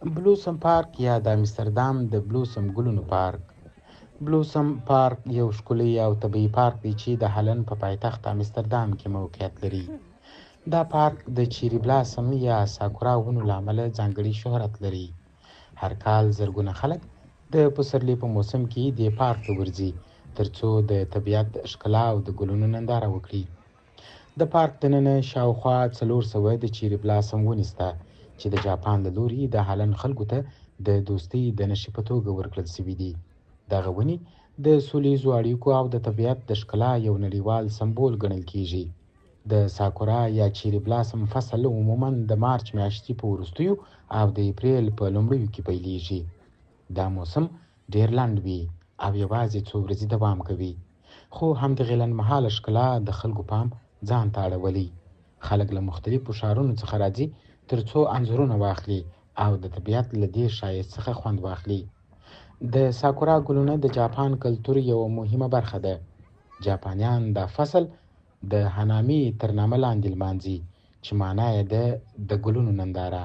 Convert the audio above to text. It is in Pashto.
بلوسم پارک یا د امستردام د بلوسم ګلونو پارک. بلوسم پارک یو ښکلی او طبیعي پارک دی چې د هالند په پایتخت امستردام کې موقعیت لري. دا پارک د چیري بلاسم یا ساکورا ونو له امله ځانګړی شهرت لري. هر کال زرګونه خلک د پسرلي په موسم کې دې پارک ته ورځي ترڅو د طبیعت ښکلا او د ګلونو ننداره وکړي. د پارک دننه شاوخوا 400 د چیري بلاسم ونې شته چې د جاپان له لوري د هالند خلکو ته د دوستۍ د نښې په توګه ورکړل شوي دي. دغه ونې د سولیزو اړیکو او د طبیعت د ښکلا یو نړیوال سمبول ګڼل کیږي. د ساکورا یا چیري بلاسم فصل عموماً د مارچ میاشتې په وروستیو او د اپریل په لومړیو کې پیلیږي. دا موسم ډیر لنډ وي او یوازې څو ورځې دوام کوي، خو همدغې لنډمهاله ښکلا د خلکو پام ځان ته اړولی. خلک له مختلفو ښارونو څخه راځي ترڅو انځورونه واخلي او د طبیعت له دې ښایست څخه خوند واخلي. د ساکورا ګلونه د جاپان کلتور یوه مهمه برخه ده. جاپانیان دا فصل د هانامي تر نامه لاندې لمانځي چې معنا یې ده د ګلونو ننداره.